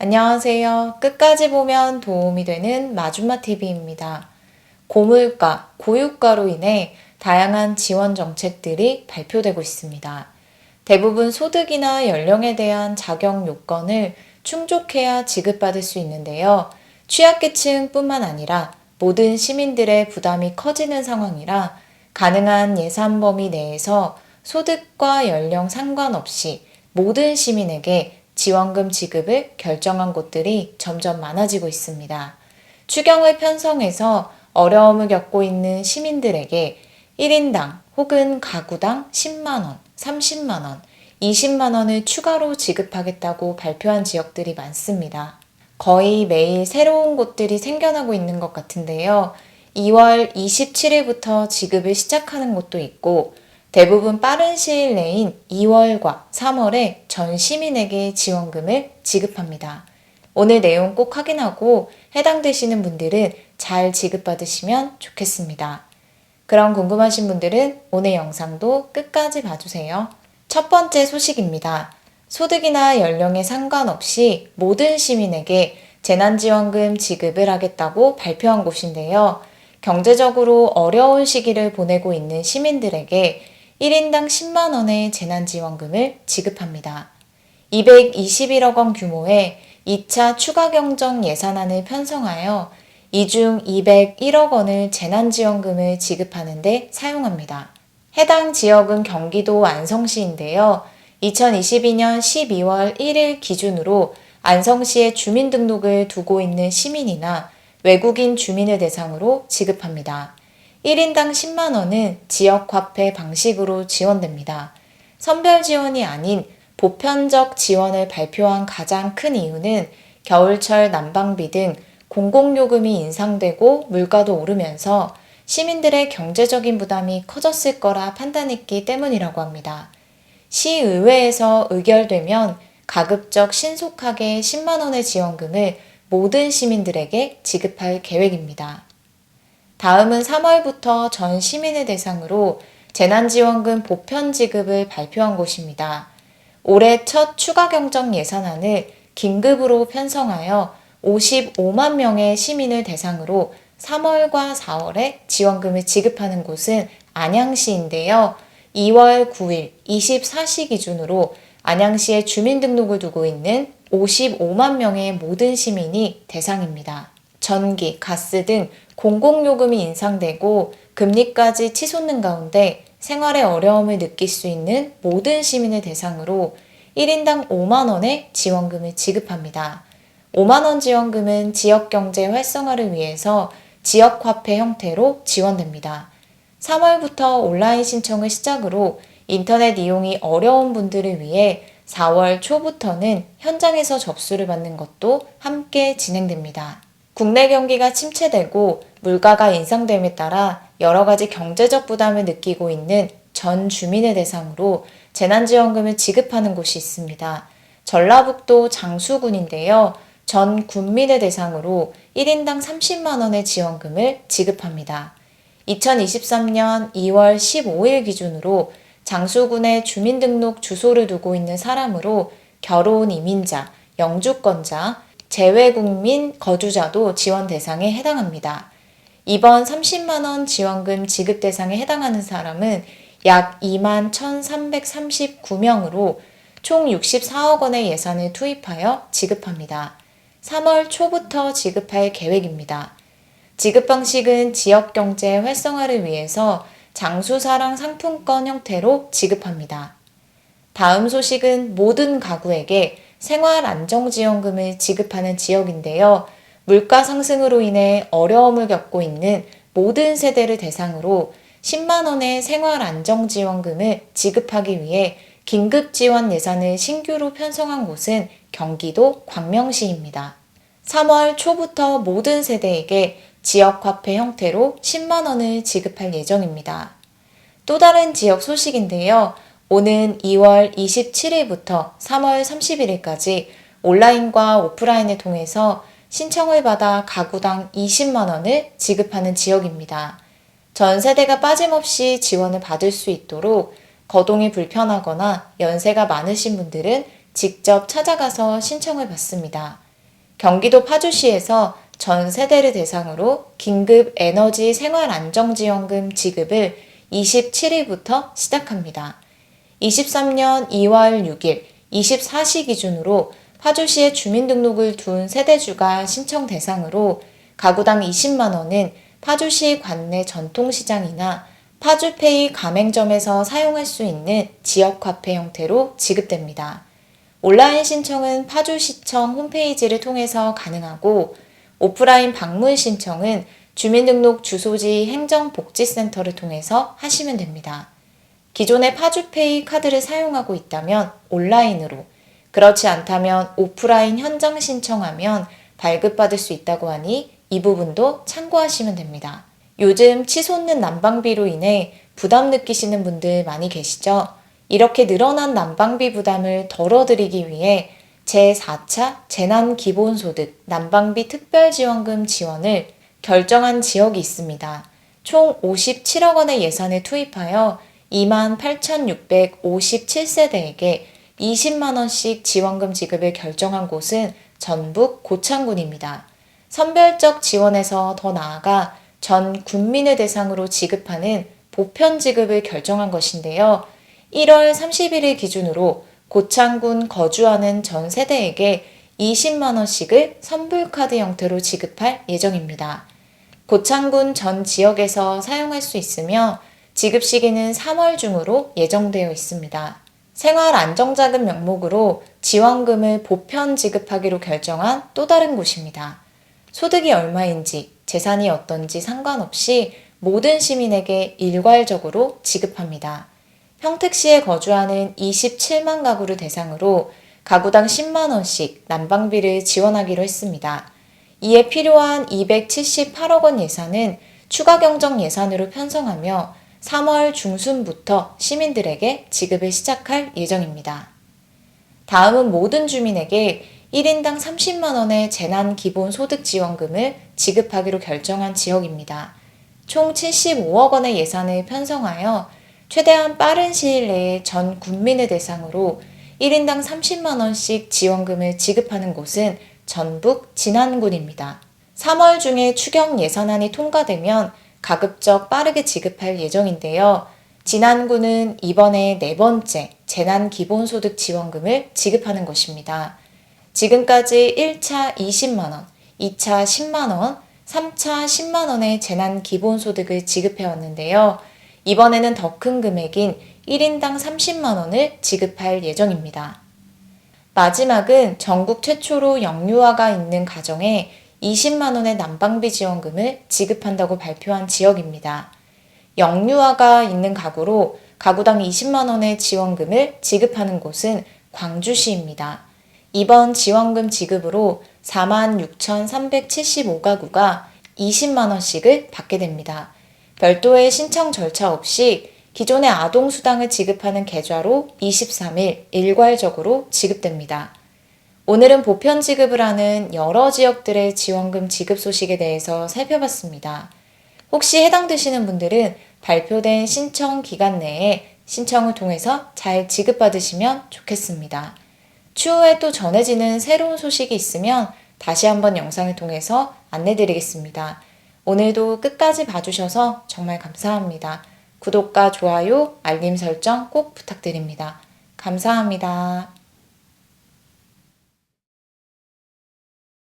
안녕하세요. 끝까지 보면 도움이 되는 마줌마TV입니다. 고물가, 고유가로 인해 다양한 지원 정책들이 발표되고 있습니다. 대부분 소득이나 연령에 대한 자격 요건을 충족해야 지급받을 수 있는데요. 취약계층뿐만 아니라 모든 시민들의 부담이 커지는 상황이라 가능한 예산 범위 내에서 소득과 연령 상관없이 모든 시민에게 지원금 지급을 결정한 곳들이 점점 많아지고 있습니다. 추경을 편성해서 어려움을 겪고 있는 시민들에게 1인당 혹은 가구당 10만원, 30만원, 20만원을 추가로 지급하겠다고 발표한 지역들이 많습니다. 거의 매일 새로운 곳들이 생겨나고 있는 것 같은데요. 2월 27일부터 지급을 시작하는 곳도 있고 대부분 빠른 시일 내인 2월과 3월에 전 시민에게 지원금을 지급합니다. 오늘 내용 꼭 확인하고 해당되시는 분들은 잘 지급받으시면 좋겠습니다. 그럼 궁금하신 분들은 오늘 영상도 끝까지 봐주세요. 첫 번째 소식입니다. 소득이나 연령에 상관없이 모든 시민에게 재난지원금 지급을 하겠다고 발표한 곳인데요. 경제적으로 어려운 시기를 보내고 있는 시민들에게 1인당 10만원의 재난지원금을 지급합니다. 221억 원 규모의 2차 추가 경정 예산안을 편성하여 이 중 201억 원을 재난지원금을 지급하는 데 사용합니다. 해당 지역은 경기도 안성시인데요. 2022년 12월 1일 기준으로 안성시에 주민등록을 두고 있는 시민이나 외국인 주민을 대상으로 지급합니다. 1인당 10만원은 지역화폐 방식으로 지원됩니다. 선별 지원이 아닌 보편적 지원을 발표한 가장 큰 이유는 겨울철 난방비 등 공공요금이 인상되고 물가도 오르면서 시민들의 경제적인 부담이 커졌을 거라 판단했기 때문이라고 합니다. 시의회에서 의결되면 가급적 신속하게 10만원의 지원금을 모든 시민들에게 지급할 계획입니다. 다음은 3월부터 전 시민을 대상으로 재난지원금 보편 지급을 발표한 곳입니다. 올해 첫 추가 경정 예산안을 긴급으로 편성하여 55만 명의 시민을 대상으로 3월과 4월에 지원금을 지급하는 곳은 안양시인데요. 2월 9일 24시 기준으로 안양시에 주민등록을 두고 있는 55만 명의 모든 시민이 대상입니다. 전기, 가스 등 공공요금이 인상되고 금리까지 치솟는 가운데 생활에 어려움을 느낄 수 있는 모든 시민을 대상으로 1인당 5만원의 지원금을 지급합니다. 5만원 지원금은 지역경제 활성화를 위해서 지역화폐 형태로 지원됩니다. 3월부터 온라인 신청을 시작으로 인터넷 이용이 어려운 분들을 위해 4월 초부터는 현장에서 접수를 받는 것도 함께 진행됩니다. 국내 경기가 침체되고 물가가 인상됨에 따라 여러 가지 경제적 부담을 느끼고 있는 전 주민을 대상으로 재난지원금을 지급하는 곳이 있습니다. 전라북도 장수군인데요. 전 군민을 대상으로 1인당 30만원의 지원금을 지급합니다. 2023년 2월 15일 기준으로 장수군에 주민등록 주소를 두고 있는 사람으로 결혼 이민자, 영주권자, 재외국민 거주자도 지원 대상에 해당합니다. 이번 30만원 지원금 지급 대상에 해당하는 사람은 약 2만 1,339명으로 총 64억 원의 예산을 투입하여 지급합니다. 3월 초부터 지급할 계획입니다. 지급 방식은 지역경제 활성화를 위해서 장수사랑 상품권 형태로 지급합니다. 다음 소식은 모든 가구에게 생활안정지원금을 지급하는 지역인데요. 물가 상승으로 인해 어려움을 겪고 있는 모든 세대를 대상으로 10만원의 생활안정지원금을 지급하기 위해 긴급지원 예산을 신규로 편성한 곳은 경기도 광명시입니다. 3월 초부터 모든 세대에게 지역화폐 형태로 10만원을 지급할 예정입니다. 또 다른 지역 소식인데요. 오는 2월 27일부터 3월 31일까지 온라인과 오프라인을 통해서 신청을 받아 가구당 20만원을 지급하는 지역입니다. 전 세대가 빠짐없이 지원을 받을 수 있도록 거동이 불편하거나 연세가 많으신 분들은 직접 찾아가서 신청을 받습니다. 경기도 파주시에서 전 세대를 대상으로 긴급 에너지 생활안정지원금 지급을 27일부터 시작합니다. 23년 2월 6일 24시 기준으로 파주시에 주민등록을 둔 세대주가 신청 대상으로 가구당 20만 원은 파주시 관내 전통시장이나 파주페이 가맹점에서 사용할 수 있는 지역화폐 형태로 지급됩니다. 온라인 신청은 파주시청 홈페이지를 통해서 가능하고 오프라인 방문 신청은 주민등록 주소지 행정복지센터를 통해서 하시면 됩니다. 기존의 파주페이 카드를 사용하고 있다면 온라인으로, 그렇지 않다면 오프라인 현장 신청하면 발급받을 수 있다고 하니 이 부분도 참고하시면 됩니다. 요즘 치솟는 난방비로 인해 부담 느끼시는 분들 많이 계시죠? 이렇게 늘어난 난방비 부담을 덜어드리기 위해 제4차 재난기본소득 난방비 특별지원금 지원을 결정한 지역이 있습니다. 총 57억 원의 예산을 투입하여 28,657세대에게 20만 원씩 지원금 지급을 결정한 곳은 전북 고창군입니다. 선별적 지원에서 더 나아가 전 국민을 대상으로 지급하는 보편 지급을 결정한 것인데요. 1월 31일 기준으로 고창군 거주하는 전 세대에게 20만 원씩을 선불카드 형태로 지급할 예정입니다. 고창군 전 지역에서 사용할 수 있으며 지급 시기는 3월 중으로 예정되어 있습니다. 생활안정자금 명목으로 지원금을 보편 지급하기로 결정한 또 다른 곳입니다. 소득이 얼마인지, 재산이 어떤지 상관없이 모든 시민에게 일괄적으로 지급합니다. 평택시에 거주하는 27만 가구를 대상으로 가구당 10만 원씩 난방비를 지원하기로 했습니다. 이에 필요한 278억 원 예산은 추가 경정 예산으로 편성하며 3월 중순부터 시민들에게 지급을 시작할 예정입니다. 다음은 모든 주민에게 1인당 30만 원의 재난기본소득지원금을 지급하기로 결정한 지역입니다. 총 75억 원의 예산을 편성하여 최대한 빠른 시일 내에 전 국민을 대상으로 1인당 30만 원씩 지원금을 지급하는 곳은 전북 진안군입니다. 3월 중에 추경 예산안이 통과되면 가급적 빠르게 지급할 예정인데요. 진안군은 이번에 네 번째 재난기본소득 지원금을 지급하는 것입니다. 지금까지 1차 20만 원, 2차 10만 원, 3차 10만 원의 재난기본소득을 지급해 왔는데요. 이번에는 더 큰 금액인 1인당 30만 원을 지급할 예정입니다. 마지막은 전국 최초로 영유아가 있는 가정에 20만 원의 난방비 지원금을 지급한다고 발표한 지역입니다. 영유아가 있는 가구로 가구당 20만 원의 지원금을 지급하는 곳은 광주시입니다. 이번 지원금 지급으로 46,375가구가 20만 원씩을 받게 됩니다. 별도의 신청 절차 없이 기존의 아동수당을 지급하는 계좌로 23일 일괄적으로 지급됩니다. 오늘은 보편 지급을 하는 여러 지역들의 지원금 지급 소식에 대해서 살펴봤습니다. 혹시 해당되시는 분들은 발표된 신청 기간 내에 신청을 통해서 잘 지급받으시면 좋겠습니다. 추후에 또 전해지는 새로운 소식이 있으면 다시 한번 영상을 통해서 안내드리겠습니다. 오늘도 끝까지 봐주셔서 정말 감사합니다. 구독과 좋아요, 알림 설정 꼭 부탁드립니다. 감사합니다.